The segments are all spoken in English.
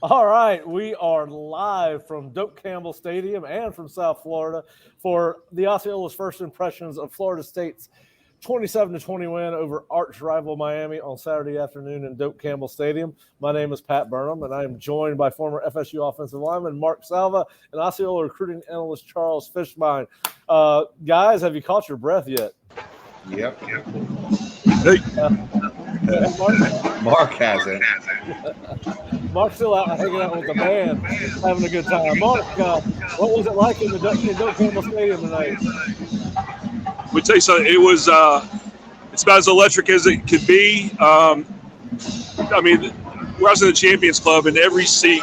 All right, we are live from Doak Campbell Stadium and from South Florida for the Osceola's first impressions of Florida State's 27-20 win over arch rival Miami on Saturday afternoon in Doak Campbell Stadium. My name is Pat Burnham, and I am joined by former FSU offensive lineman Mark Salva and Osceola recruiting analyst Charles Fishbein. Guys, have you caught your breath yet? Yep. Hey. Mark has it. Mark's still out hanging out with the band, having a good time. Mark, what was it like in Doak Campbell Stadium tonight? Let me tell you something. It was it's about as electric as it could be. I mean, I was in the Champions Club, and every seat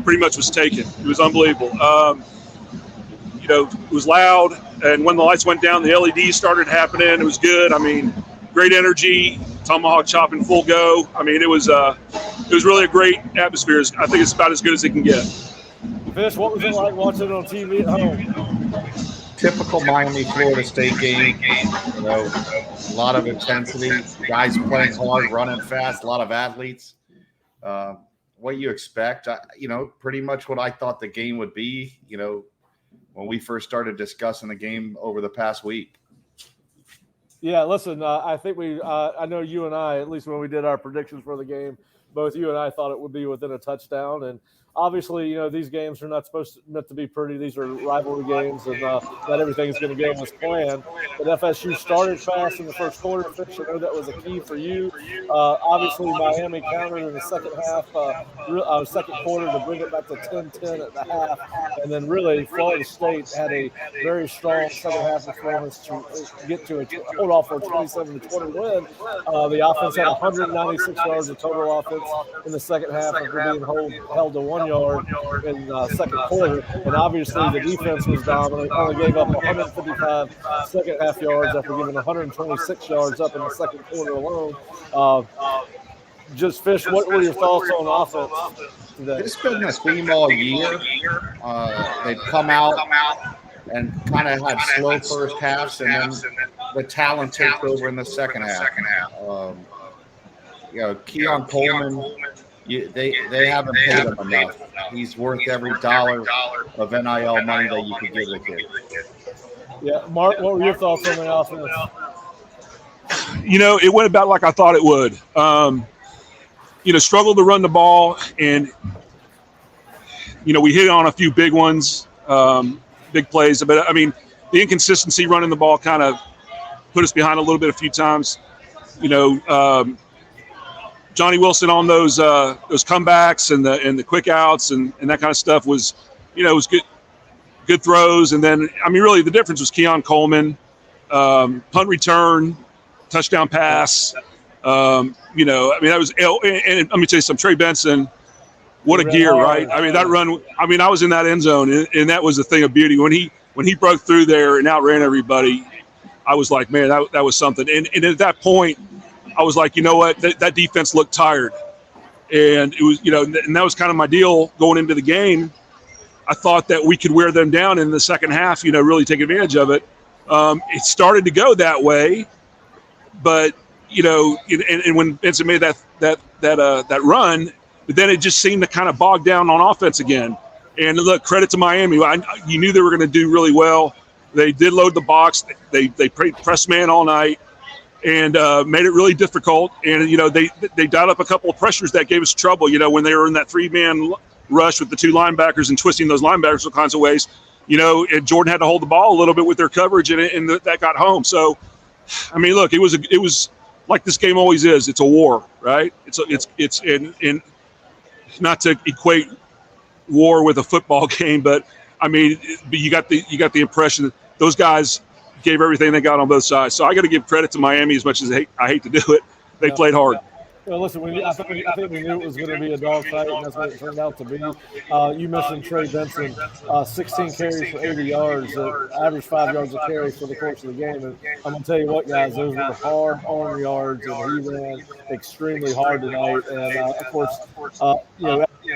pretty much was taken. It was unbelievable. It was loud, and when the lights went down, the LEDs started happening. It was good. I mean, great energy. Tomahawk chop in full go. I mean, it was really a great atmosphere. I think it's about as good as it can get. Fish, what was it like watching it on TV at home? Typical Miami, Florida State game. A lot of intensity, guys playing hard, running fast, a lot of athletes. What you expect, pretty much what I thought the game would be, when we first started discussing the game over the past week. Yeah, listen, I think I know you and I, at least when we did our predictions for the game, both you and I thought it would be within a touchdown. And obviously, these games are not meant to be pretty. These are rivalry games, and not everything's going to go as planned. But FSU started fast in the first quarter. Fish, I know that was a key for you. Obviously, Miami countered in the second half, second quarter to bring it back to 10-10 at the half. And then really, Florida State had a very strong second half performance to get to hold off for a 27-20 win. The offense had 196 yards of total offense in the second half after being held to 1 yard in second quarter. And obviously the defense was dominant, only gave up 155 second half yards after giving 126 yards up in the second quarter alone. Just Fish, what were your thoughts on offense today? It's been a theme all year. They've come out and kind of had slow first halves, and then the talent takes over in the second half. Keon Coleman, they haven't paid him enough. He's worth every dollar of NIL money that you could give the kid. Yeah, Mark, what were your thoughts on the offense? It went about like I thought it would. Struggled to run the ball, and we hit on a few big ones, big plays. But I mean, the inconsistency running the ball kind of put us behind a little bit a few times. Johnny Wilson on those comebacks and the quick outs and that kind of stuff was good throws. And then, I mean, really the difference was Keon Coleman, punt return, touchdown pass. That was, and let me tell you something, Trey Benson, what a gear, right? I mean, that run, I was in that end zone, and that was the thing of beauty. When he broke through there and outran everybody, I was like, man, that was something. And at that point, I was like, you know what, that defense looked tired. And it was, and that was kind of my deal going into the game. I thought that we could wear them down in the second half, really take advantage of it. It started to go that way, but, and when Benson made that run, but then it just seemed to kind of bog down on offense again. And look, credit to Miami. You knew they were going to do really well. They did load the box. They played press man all night. And made it really difficult. And, they dialed up a couple of pressures that gave us trouble, when they were in that three-man rush with the two linebackers and twisting those linebackers all kinds of ways. And Jordan had to hold the ball a little bit with their coverage, and that got home. So, I mean, look, it was like this game always is. It's a war, right? It's not to equate war with a football game, but I mean, you got the impression that those guys gave everything they got on both sides. So I got to give credit to Miami as much as I hate to do it. They played hard. Well, listen, I think we knew it was going to be a dogfight, and that's what it turned out to be. You mentioned Trey Benson, 16 carries for 80 yards, average 5 yards a carry for the course of the game. And I'm going to tell you what, guys, those were hard arm yards, and he ran extremely hard tonight. And, of course, he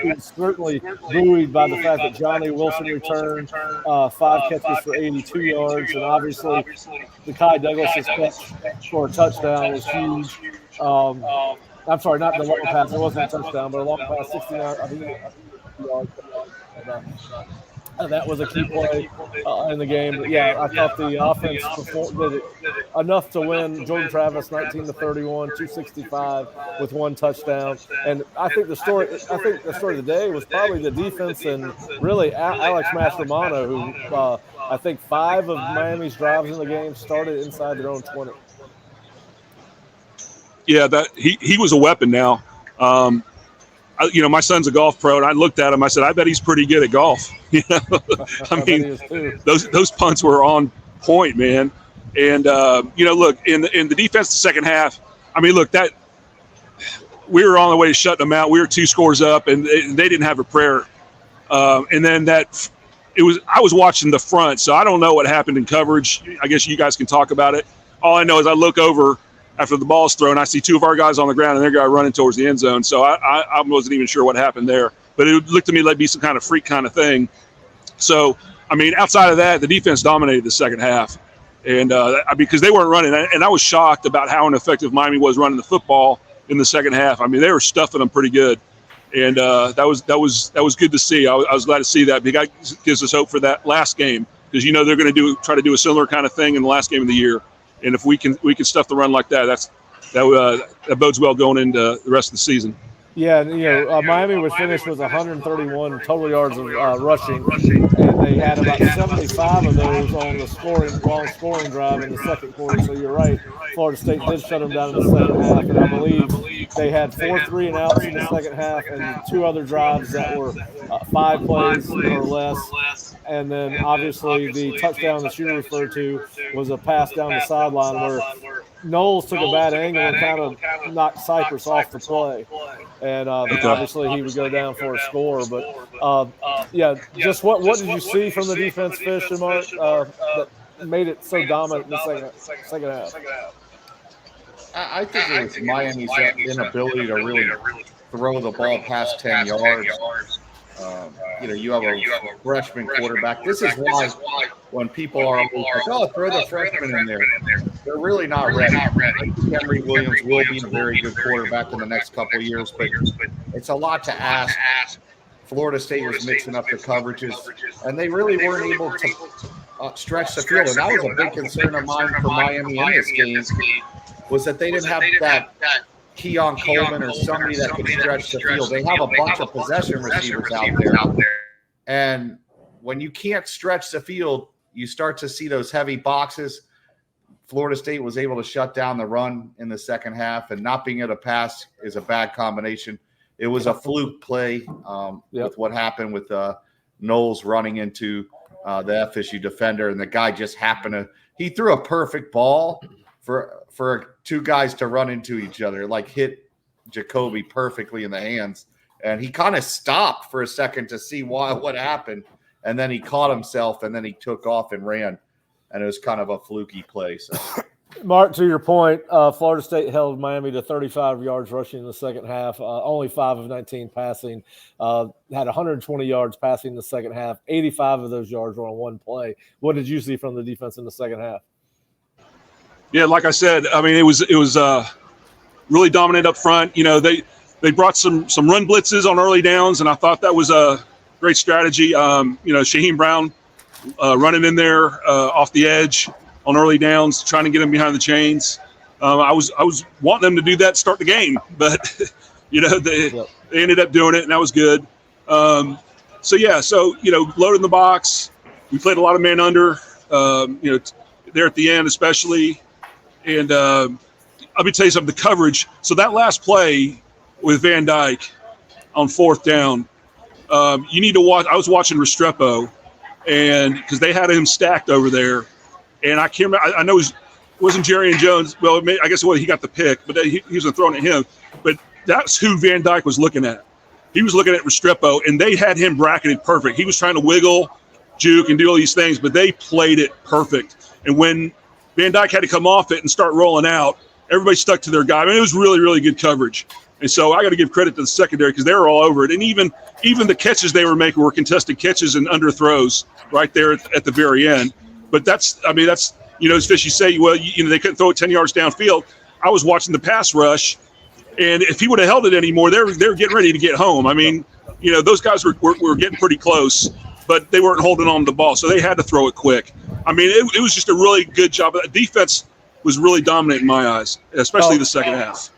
was certainly buoyed by the fact that Johnny Wilson returned 5 catches for 82 yards, and obviously the Kai Douglas's catch for a touchdown was huge. I'm sorry, not the long pass. It wasn't a touchdown, but a long pass, 69. I think yards. And that was a key play in the game. But yeah, I thought the offense did it enough to win. Jordan Travis, 19-31, 265 with one touchdown. And I think the story of the day was probably the defense and really Alex Mastromanno, who I think 5 of Miami's drives in the game started inside their own 20. Yeah, that he was a weapon now. My son's a golf pro, and I looked at him. I said, I bet he's pretty good at golf. I mean, those punts were on point, man. And look, in the defense, the second half. I mean, look, that we were on the way to shutting them out. We were 2 scores up, and they didn't have a prayer. And then I was watching the front, so I don't know what happened in coverage. I guess you guys can talk about it. All I know is I look over after the ball's thrown, I see 2 of our guys on the ground and their guy running towards the end zone. So I wasn't even sure what happened there. But it looked to me like be some kind of freak kind of thing. So, I mean, outside of that, the defense dominated the second half. And because they weren't running. And I was shocked about how ineffective Miami was running the football in the second half. I mean, they were stuffing them pretty good. And that was good to see. I was glad to see that. Because that gives us hope for that last game. Because, they're going to try to do a similar kind of thing in the last game of the year. And if we can stuff the run like that, that bodes well going into the rest of the season. Yeah, Miami was finished with 131 total yards of rushing, and they had about 75 of those on the long scoring drive in the second quarter. So you're right, Florida State did shut them down in the second half, and I believe they had 4 3-and-outs in the second half and 2 other drives that were 5 plays or less. And then obviously the touchdown that you referred to was a pass down the sideline where Knowles took a bad angle and kind of knocked Cypress off the play. And obviously he would go down for a score. But, just what did you see from the defense, Fish and Mark, that made it so dominant in the second half? I think it was Miami's inability to really throw the ball past 10 yards. You have a freshman quarterback. This is why when people are always like, oh, throw the freshman in there, they're really not ready. Henry Williams will be a very good quarterback in the next couple of years, but it's a lot to ask. Florida State was mixing up the coverages, and they really weren't able to stretch the field. And that was a big concern of mine for Miami in this game, was that they didn't have that Keon Coleman or somebody that could stretch the field. They have a bunch of possession receivers out there. And when you can't stretch the field, you start to see those heavy boxes. Florida State was able to shut down the run in the second half, and not being able to pass is a bad combination. It was a fluke play with what happened with Knowles running into the FSU defender, and the guy just happened he threw a perfect ball for 2 guys to run into each other, like hit Jacoby perfectly in the hands. And he kind of stopped for a second to see what happened. And then he caught himself, and then he took off and ran. And it was kind of a fluky play. So. Mark, to your point, Florida State held Miami to 35 yards rushing in the second half, only 5 of 19 passing, had 120 yards passing in the second half. 85 of those yards were on one play. What did you see from the defense in the second half? Yeah, like I said, I mean, it was really dominant up front. They brought some run blitzes on early downs, and I thought that was a great strategy. Shaheem Brown running in there off the edge on early downs, trying to get them behind the chains. I was wanting them to do that to start the game, but they ended up doing it, and that was good. Loading the box. We played a lot of man under. There at the end, especially. And let me tell you something, the coverage. So that last play with Van Dyke on 4th down, you need to watch. I was watching Restrepo, and because they had him stacked over there. And I can't remember. I know it wasn't Jerry and Jones. Well, I guess he got the pick, but he was throwing at him. But that's who Van Dyke was looking at. He was looking at Restrepo, and they had him bracketed perfect. He was trying to wiggle, juke, and do all these things, but they played it perfect. And when Van Dyke had to come off it and start rolling out, everybody stuck to their guy. I mean, it was really, really good coverage. And so I got to give credit to the secondary because they were all over it. And even the catches they were making were contested catches and underthrows right there at the very end. But that's as Fishy say, well, they couldn't throw it 10 yards downfield. I was watching the pass rush, And if he would have held it anymore, they're getting ready to get home. I mean, those guys were getting pretty close, but they weren't holding on to the ball, so they had to throw it quick. I mean, it was just a really good job. The defense was really dominant in my eyes, especially the second half.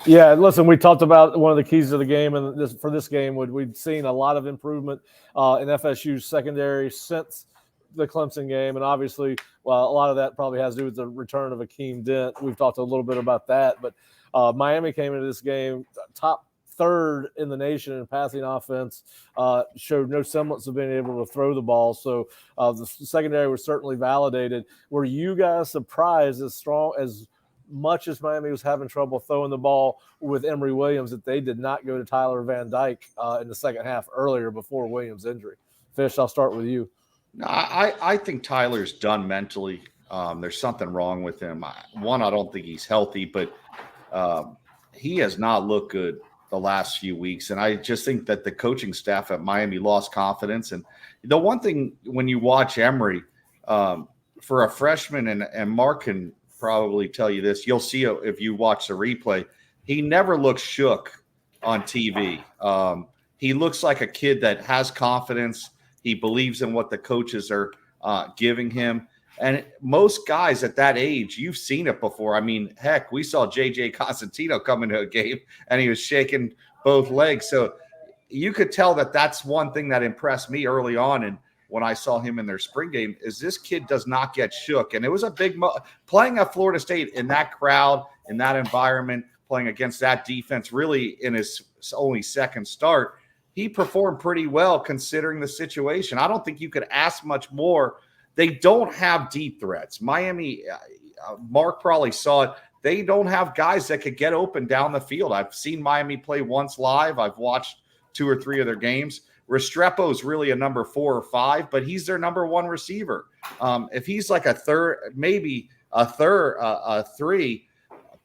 Yeah, listen, we talked about one of the keys of the game, and for this game, we'd seen a lot of improvement in FSU's secondary since the Clemson game, and obviously, well, a lot of that probably has to do with the return of Akeem Dent. We've talked a little bit about that, but Miami came into this game top third in the nation in passing offense, showed no semblance of being able to throw the ball. So the secondary was certainly validated. Were you guys surprised as much as Miami was having trouble throwing the ball with Emory Williams that they did not go to Tyler Van Dyke in the second half earlier before Williams' injury? Fish, I'll start with you. No, I think Tyler's done mentally. There's something wrong with him. One, I don't think he's healthy, but he has not looked good the last few weeks. And I just think that the coaching staff at Miami lost confidence. And the one thing when you watch Emory, for a freshman, and Mark can probably tell you this, you'll see if you watch the replay, he never looks shook on TV. He looks like a kid that has confidence. He believes in what the coaches are giving him. And most guys at that age, you've seen it before. I mean, heck, we saw J.J. Constantino come into a game and he was shaking both legs. So you could tell that that's one thing that impressed me early on. And when I saw him in their spring game, is this kid does not get shook. And it was a big playing at Florida State in that crowd, in that environment, playing against that defense, really in his only second start. He performed pretty well considering the situation. I don't think you could ask much more. They don't have deep threats. Miami, Mark probably saw it. They don't have guys that could get open down the field. I've seen Miami play once live. I've watched 2 or 3 of their games. Restrepo's really a number 4 or 5, but he's their number 1 receiver. If he's like a third, maybe a 3,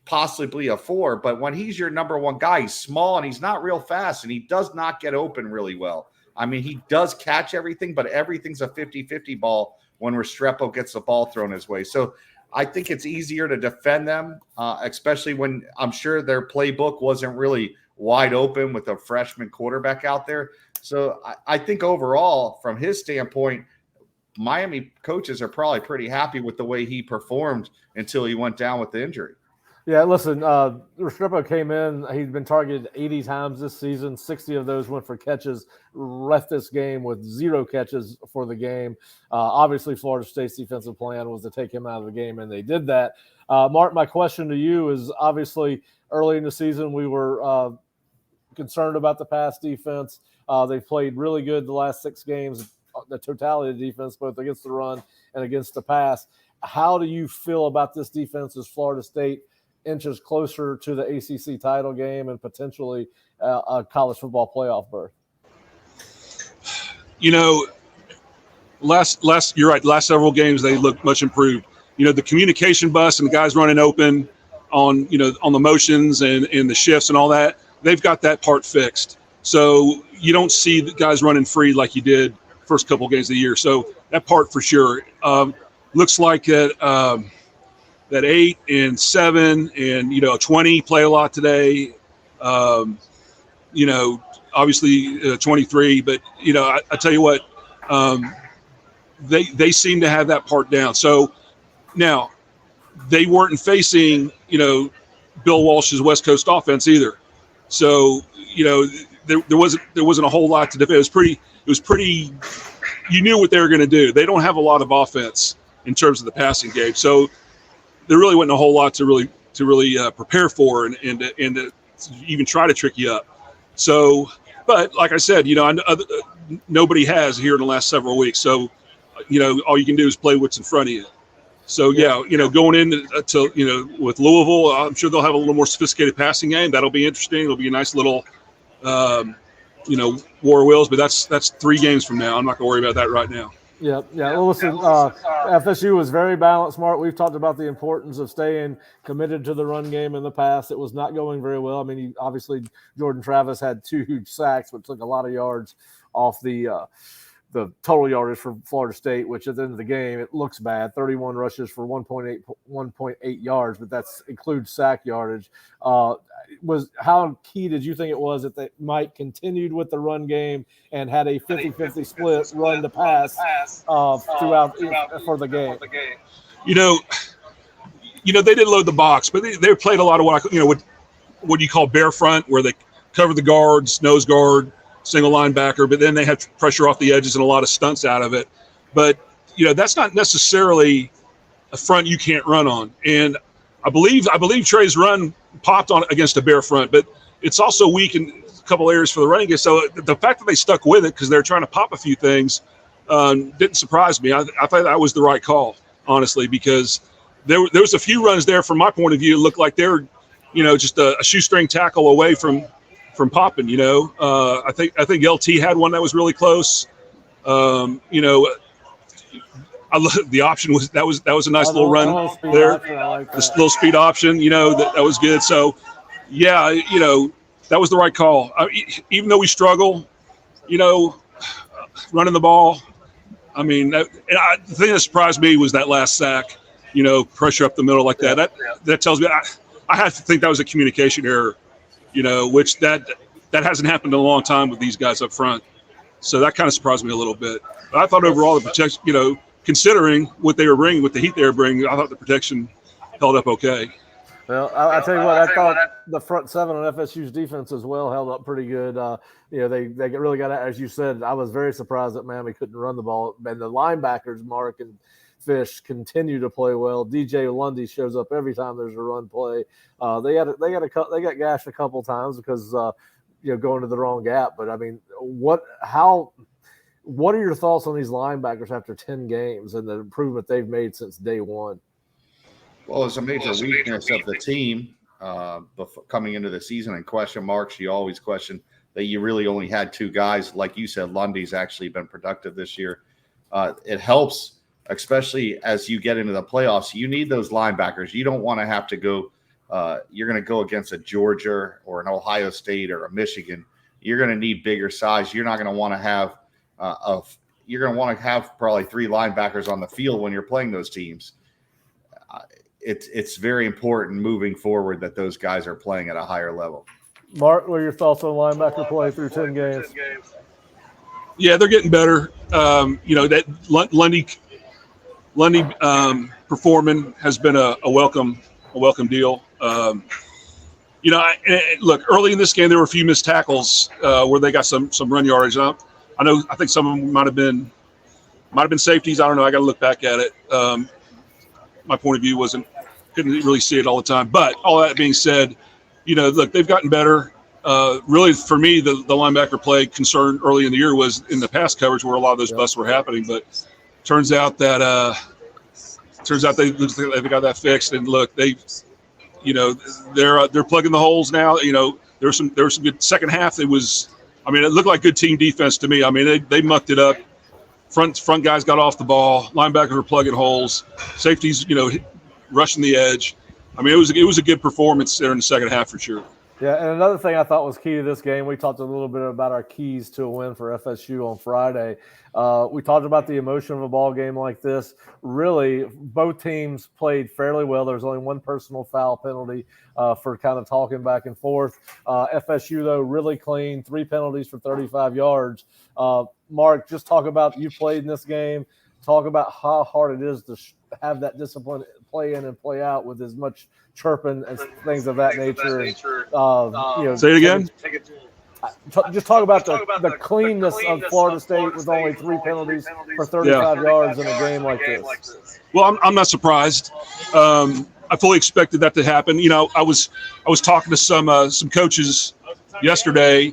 possibly a 4, but when he's your number 1 guy, he's small and he's not real fast, and he does not get open really well. I mean, he does catch everything, but everything's a 50-50 ball when Restrepo gets the ball thrown his way. So I think it's easier to defend them, especially when I'm sure their playbook wasn't really wide open with a freshman quarterback out there. So I think overall, from his standpoint, Miami coaches are probably pretty happy with the way he performed until he went down with the injury. Yeah, listen, Restrepo came in. He'd been targeted 80 times this season. 60 of those went for catches. Left this game with 0 catches for the game. Obviously, Florida State's defensive plan was to take him out of the game, and they did that. Mark, my question to you is, obviously, early in the season, we were concerned about the pass defense. They've played really good the last 6 games, the totality of the defense, both against the run and against the pass. How do you feel about this defense as Florida State inches closer to the ACC title game and potentially a college football playoff berth? You're right. The last several games, they look much improved. The communication bus and the guys running open on the motions and the shifts and all that, they've got that part fixed. So you don't see the guys running free like you did first couple games of the year. So that part for sure. Looks like that 8 and 7 and 20 play a lot today. Obviously 23, but I tell you what, they seem to have that part down. So now they weren't facing Bill Walsh's West Coast offense either. So there wasn't a whole lot to defend. It was pretty. You knew what they were going to do. They don't have a lot of offense in terms of the passing game. So there really wasn't a whole lot to really prepare for and to even try to trick you up. So, but like I said, nobody has here in the last several weeks. So, all you can do is play what's in front of you. So going in to with Louisville, I'm sure they'll have a little more sophisticated passing game. That'll be interesting. It'll be a nice little, war of wills. But that's 3 games from now. I'm not going to worry about that right now. Yeah. Well, listen, FSU was very balanced, Mark. We've talked about the importance of staying committed to the run game in the past. It was not going very well. I mean, obviously, Jordan Travis had 2 huge sacks, which took a lot of yards off the the total yardage for Florida State, which at the end of the game, it looks bad. 31 rushes for 1.8 yards, but that's includes sack yardage. Was how key did you think it was that they might continued with the run game and had a 50-50 split run to pass throughout for the game? They did load the box, but they played a lot of what you call bare front, where they cover the guards, nose guard, single linebacker, but then they had pressure off the edges and a lot of stunts out of it. But, that's not necessarily a front you can't run on. And I believe Trey's run popped on against a bare front, but it's also weak in a couple areas for the running game. So the fact that they stuck with it because they're trying to pop a few things didn't surprise me. I thought that was the right call, honestly, because there was a few runs there from my point of view. It looked like they were, just a shoestring tackle away from popping. I think LT had one that was really close. The option was a nice little run there. The little speed option, that was good. So, yeah, that was the right call. Even though we struggle, running the ball. I mean, the thing that surprised me was that last sack. Pressure up the middle like that. That tells me I have to think that was a communication error. Which that hasn't happened in a long time with these guys up front. So that kind of surprised me a little bit. But I thought overall the protection, considering what they were bringing, with the heat they were bringing, I thought the protection held up okay. Well, I tell you what, I thought the front seven on FSU's defense as well held up pretty good. They really got, as you said, I was very surprised that Miami couldn't run the ball. And the linebackers, Mark and Fish, continue to play well. DJ Lundy shows up every time there's a run play. They got gashed a couple times because going to the wrong gap. But I mean, what are your thoughts on these linebackers after 10 games and the improvement they've made since day one? Well, it's a major weakness of the team coming into the season, and question marks. You always question that you really only had two guys. Like you said, Lundy's actually been productive this year. It helps, especially as you get into the playoffs. You need those linebackers. You don't want to have to go you're going to go against a Georgia or an Ohio State or a Michigan. You're going to need bigger size. You're not going to want to have you're going to want to have probably three linebackers on the field when you're playing those teams. It's very important moving forward that those guys are playing at a higher level. Mark, what are your thoughts on linebacker play through 10 games? Yeah, they're getting better. That Lundy performing has been a welcome deal. Look, early in this game there were a few missed tackles where they got some run yardage up. I think some of them might have been safeties. I don't know. I got to look back at it. My point of view couldn't really see it all the time. But all that being said, look, they've gotten better. Really, for me, the linebacker play concern early in the year was in the pass coverage where a lot of those busts were happening. But turns out they got that fixed. And look, they're plugging the holes now. There was some good second half. It looked like good team defense to me. I mean, they mucked it up. Front guys got off the ball. Linebackers were plugging holes. Safeties, rushing the edge. I mean, it was a good performance there in the second half for sure. Yeah, and another thing I thought was key to this game, we talked a little bit about our keys to a win for FSU on Friday. We talked about the emotion of a ball game like this. Really, both teams played fairly well. There was only one personal foul penalty for kind of talking back and forth. FSU, though, really clean, 3 penalties for 35 yards. Mark, just talk about, you played in this game. Talk about how hard it is to have that discipline play in and play out with as much chirping and things of that nature. Say it again. Just talk about the cleanness of Florida State with only 3 penalties for 35 yards in a game like this. Well, I'm not surprised. I fully expected that to happen. I was talking to some coaches yesterday,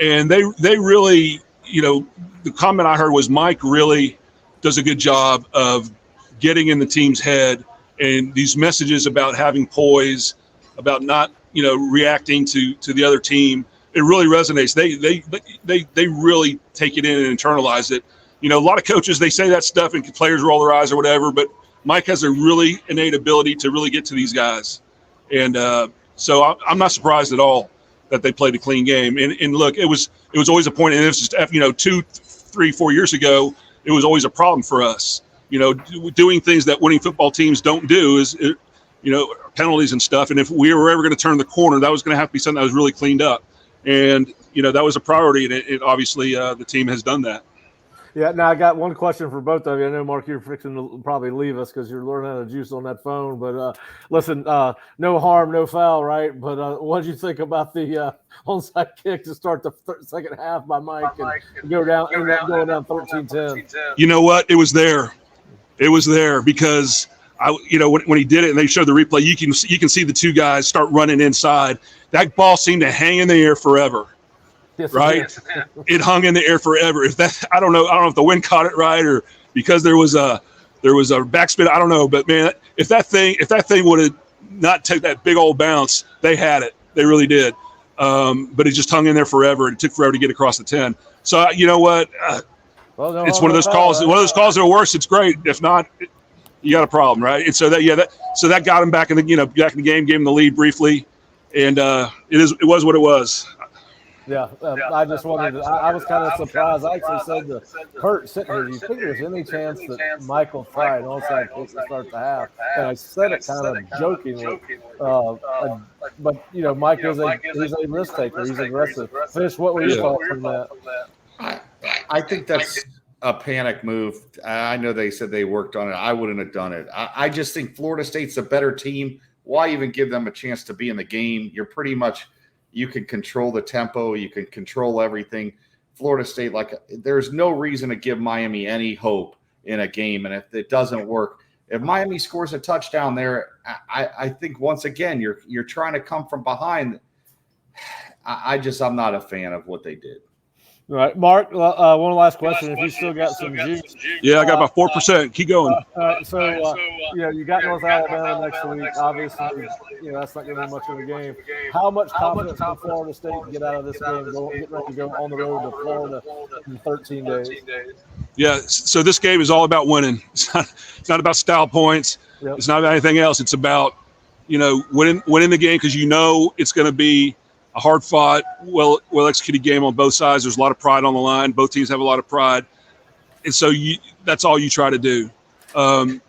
and they really, the comment I heard was Mike really does a good job of getting in the team's head, and these messages about having poise, about not, reacting to the other team. It really resonates. They really take it in and internalize it. A lot of coaches, they say that stuff and players roll their eyes or whatever, but Mike has a really innate ability to really get to these guys. And so I'm not surprised at all that they played a clean game. And look, it was always a point, and it was just, 3-4 years ago, it was always a problem for us. Doing things that winning football teams don't do is, penalties and stuff. And if we were ever going to turn the corner, that was going to have to be something that was really cleaned up. And, that was a priority. And it obviously the team has done that. Yeah, now I got one question for both of you. I know, Mark, you're fixing to probably leave us because you're learning how to juice on that phone. But listen, no harm, no foul, right? But what did you think about the onside kick to start the second half by Mike and go down, end up going down 13-10? You know what? It was there. It was there because when he did it and they showed the replay, you can see the two guys start running inside. That ball seemed to hang in the air forever. Yes, right? It hung in the air forever. I don't know if the wind caught it right or because there was a backspin. I don't know, but man, if that thing would have not take that big old bounce, they had it. They really did. But it just hung in there forever. It took forever to get across the 10. So you know what? It's one of those calls. One of those calls that are worse. It's great. If not, you got a problem, right? And so that got him back in the game, gave him the lead briefly, and it was what it was. Yeah, I just wanted I was kind of surprised. I actually said to Kurt sitting here, do you think there's any chance that Michael tried onside kick to start the half? And I said it kind of jokingly. But, Mike he's a risk taker. He's aggressive. Fish, what were your thoughts on that? I think that's a panic move. I know they said they worked on it. I wouldn't have done it. I just think Florida State's a better team. Why even give them a chance to be in the game? You're pretty much – you can control the tempo. You can control everything. Florida State, there's no reason to give Miami any hope in a game. And if it doesn't work, if Miami scores a touchdown there, I think once again, you're trying to come from behind. I'm not a fan of what they did. All right, Mark, one last question. If you still got some juice. Yeah, I got about 4%. Keep going. You got North Alabama next week. Obviously, that's not going to be much of a game. How much confidence can Florida State get out of this game, get ready to go on the road to Florida in 13 days? Yeah, so this game is all about winning. It's not about style points. Yep. It's not about anything else. It's about, winning the game because it's going to be a hard-fought, well-executed game on both sides. There's a lot of pride on the line. Both teams have a lot of pride. And so that's all you try to do. And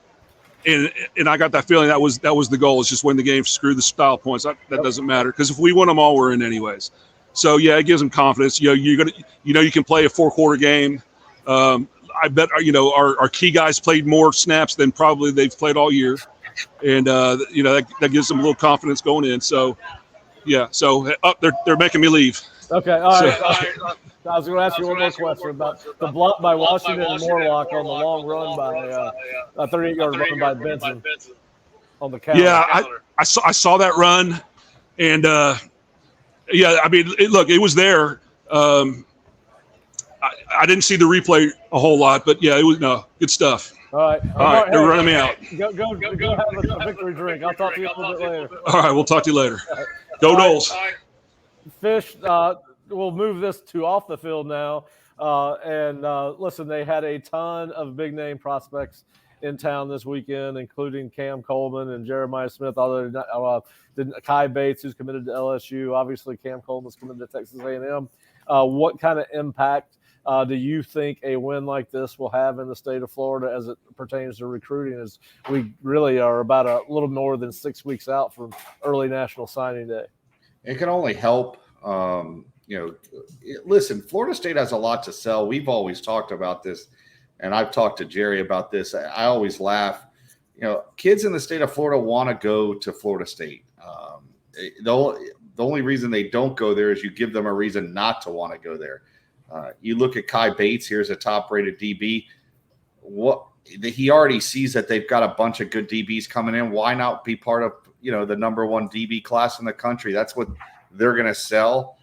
I got that feeling that was the goal. It's just win the game, screw the style points. That doesn't matter because if we win them all, we're in anyways. So, yeah, it gives them confidence. You can play a 4-quarter game. I bet, our key guys played more snaps than probably they've played all year. And, that gives them a little confidence going in. So, yeah, so they're making me leave. Okay, all right. I was going to ask you one more question about the block by Washington and Morlock on the long run by a 38-yard run by Benson on the counter. Yeah, I saw that run, and it was there. I didn't see the replay a whole lot, but yeah, it was good stuff. All right, they're running me out. Go have a victory drink. I'll talk to you a little bit later. All right, we'll talk to you later. Go Noles. Fish, we'll move this to off the field now. Listen, they had a ton of big-name prospects in town this weekend, including Cam Coleman and Jeremiah Smith, although Kai Bates, who's committed to LSU. Obviously, Cam Coleman's committed to Texas A&M. What kind of impact do you think a win like this will have in the state of Florida as it pertains to recruiting, as we really are about a little more than 6 weeks out from early National Signing Day? It can only help. Listen, Florida State has a lot to sell. We've always talked about this, and I've talked to Jerry about this. I always laugh. Kids in the state of Florida want to go to Florida State. The only reason they don't go there is you give them a reason not to want to go there. You look at Kai Bates. Here's a top-rated DB. He already sees that they've got a bunch of good DBs coming in. Why not be part of the number one DB class in the country? That's what they're going to sell.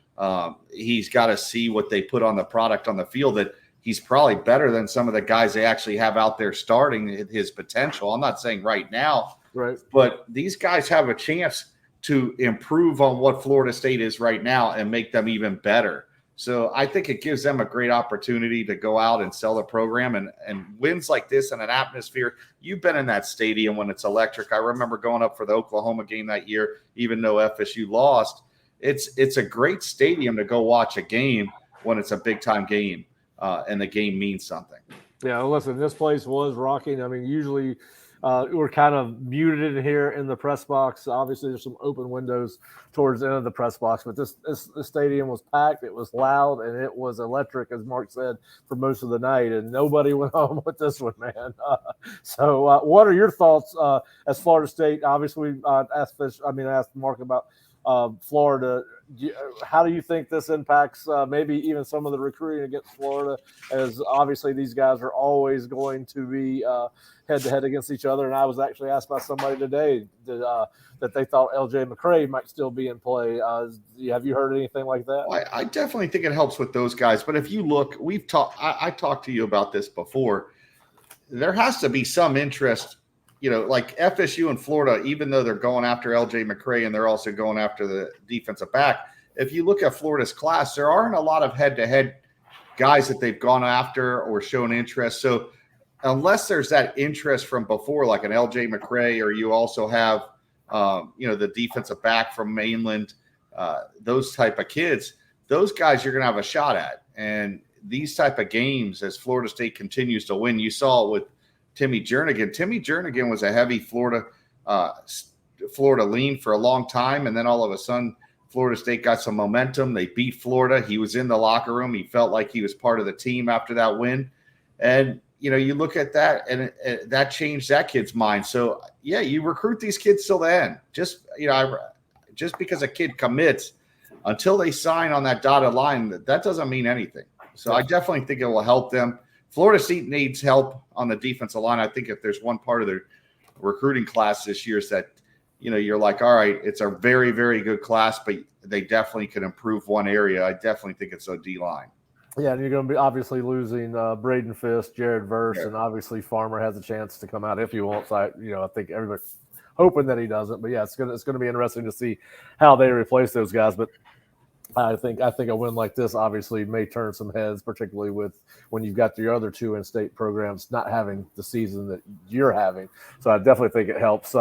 He's got to see what they put on the product on the field, that he's probably better than some of the guys they actually have out there starting, his potential. I'm not saying right now, right, but these guys have a chance to improve on what Florida State is right now and make them even better. So I think it gives them a great opportunity to go out and sell the program, and wins like this in an atmosphere. You've been in that stadium when it's electric. I remember going up for the Oklahoma game that year, even though FSU lost. It's a great stadium to go watch a game when it's a big time game. and the game means something. Yeah, listen, this place was rocking. I mean, usually we're kind of muted in here in the press box. Obviously, there's some open windows towards the end of the press box, but this stadium was packed. It was loud, and it was electric, as Mark said, for most of the night, and nobody went home with this one, man. So what are your thoughts as Florida State? Obviously, we asked Mark about Florida. How do you think this impacts maybe even some of the recruiting against Florida, as obviously these guys are always going to be head-to-head against each other? And I was actually asked by somebody today that they thought LJ McCray might still be in play. Have you heard anything like that? Well, I definitely think it helps with those guys. But if you look, I talked to you about this before. There has to be some interest, like FSU and Florida, even though they're going after LJ McCray and they're also going after the defensive back. If you look at Florida's class, there aren't a lot of head-to-head guys that they've gone after or shown interest. So unless there's that interest from before, like an LJ McCray, or you also have, the defensive back from Mainland, those type of kids, those guys you're going to have a shot at. And these type of games, as Florida State continues to win, you saw it with Timmy Jernigan. Timmy Jernigan was a heavy Florida lean for a long time, and then all of a sudden Florida State got some momentum. They beat Florida. He was in the locker room. He felt like he was part of the team after that win. And, you look at that, and that changed that kid's mind. So, yeah, you recruit these kids till the end. Just because a kid commits, until they sign on that dotted line, that doesn't mean anything. So I definitely think it will help them. Florida State needs help on the defensive line. I think if there's one part of their recruiting class this year is that, you're like, all right, it's a very, very good class, but they definitely can improve one area. I definitely think it's a D-line. Yeah, and you're going to be obviously losing Braden Fisk, Jared Verse, and obviously Farmer has a chance to come out if he wants. I think everybody's hoping that he doesn't. But, yeah, it's going to be interesting to see how they replace those guys. But I think a win like this obviously may turn some heads, particularly with when you've got your other two in-state programs not having the season that you're having. So I definitely think it helps.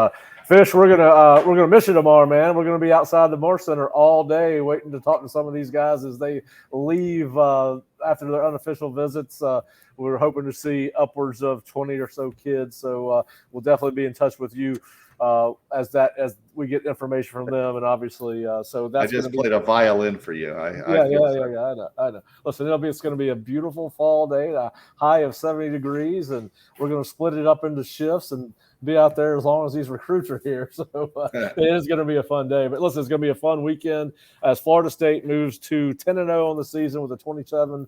Fish, we're gonna miss you tomorrow, man. We're gonna be outside the Moore Center all day, waiting to talk to some of these guys as they leave after their unofficial visits. We're hoping to see upwards of 20 or so kids. So we'll definitely be in touch with you as we get information from them, and obviously, so that's. I just played a violin for you. I know. Listen, it's going to be a beautiful fall day, a high of 70 degrees, and we're going to split it up into shifts and be out there as long as these recruits are here. So it is going to be a fun day. But listen, it's going to be a fun weekend as Florida State moves to 10-0 on the season with a 27-20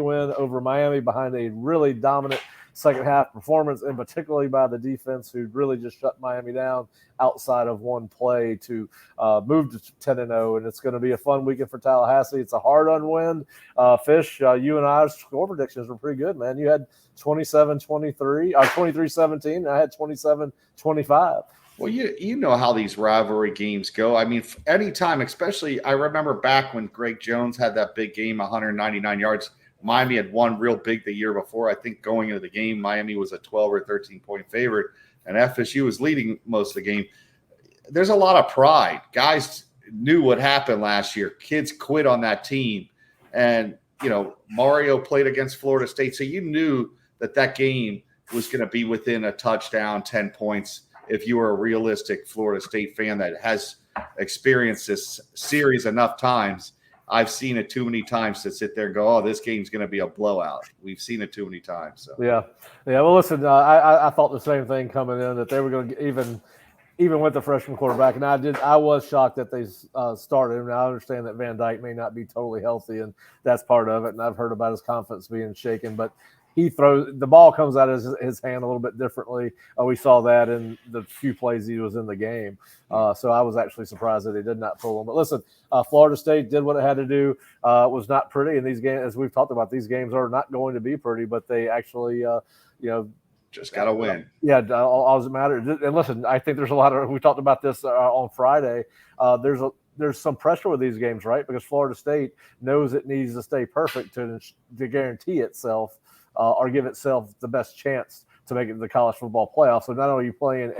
win over Miami behind a really dominant second half performance, and particularly by the defense, who really just shut Miami down outside of one play to move to 10-0. And it's going to be a fun weekend for Tallahassee. It's a hard-earned win. Fish, you and I's score predictions were pretty good, man. You had 27-23, 23-17. I had 27-25. Well, you know how these rivalry games go. I mean, anytime, especially I remember back when Greg Jones had that big game, 199 yards. Miami had won real big the year before. I think going into the game, Miami was a 12 or 13-point favorite, and FSU was leading most of the game. There's a lot of pride. Guys knew what happened last year. Kids quit on that team. And, Mario played against Florida State, so you knew that game was going to be within a touchdown, 10 points, if you were a realistic Florida State fan that has experienced this series enough times. I've seen it too many times to sit there and go, oh, this game's going to be a blowout. We've seen it too many times. So. Yeah. Well, listen, I thought the same thing coming in, that they were going to even with the freshman quarterback. And I was shocked that they started him. I understand that Van Dyke may not be totally healthy, and that's part of it. And I've heard about his confidence being shaken, but the ball comes out of his hand a little bit differently. We saw that in the few plays he was in the game. So I was actually surprised that he did not pull him. But listen, Florida State did what it had to do. It was not pretty in these games. As we've talked about, these games are not going to be pretty, but they actually, just got to win. Yeah, all that matters. And listen, I think there's a lot of – we talked about this on Friday. There's some pressure with these games, right? Because Florida State knows it needs to stay perfect to guarantee itself or give itself the best chance to make it to the college football playoff. So not only are you playing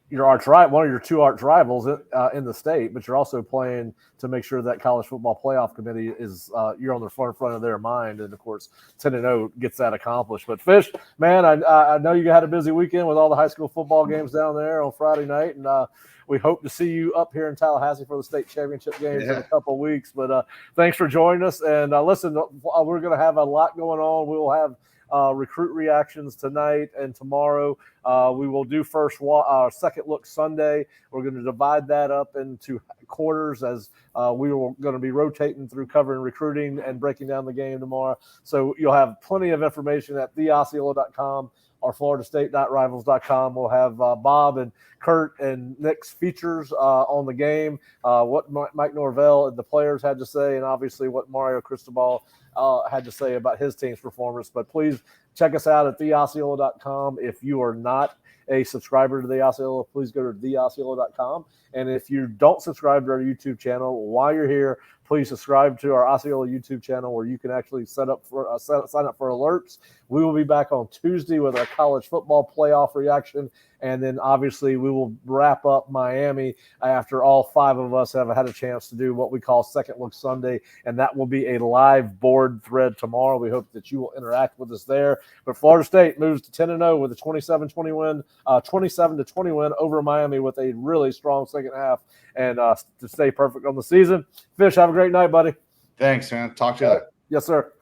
your one of your two arch rivals in the state, but you're also playing to make sure that college football playoff committee is you're on the front of their mind, and of course 10-0 gets that accomplished. But Fish, man, I know you had a busy weekend with all the high school football games down there on Friday night, and we hope to see you up here in Tallahassee for the state championship games in a couple of weeks. But thanks for joining us, and listen, we're going to have a lot going on. We will have recruit reactions tonight and tomorrow. We will do second look Sunday. We're going to divide that up into quarters as we are going to be rotating through covering recruiting and breaking down the game tomorrow. So you'll have plenty of information at theosceola.com or floridastate.rivals.com. We'll have Bob and Kurt and Nick's features on the game, what Mike Norvell and the players had to say, and obviously what Mario Cristobal had to say about his team's performance. But please check us out at theosceola.com. If you are not a subscriber to the Osceola, please go to theosceola.com. And if you don't subscribe to our YouTube channel, while you're here, please subscribe to our Osceola YouTube channel where you can actually sign up for alerts. We will be back on Tuesday with our college football playoff reaction. And then obviously we will wrap up Miami after all five of us have had a chance to do what we call Second Look Sunday. And that will be a live board thread tomorrow. We hope that you will interact with us there. But Florida State moves to 10-0 with a 27-20 win, 27-20 win over Miami with a really strong second half and to stay perfect on the season. Fish, have a great night, buddy. Thanks, man. Talk to you later. Yes, sir.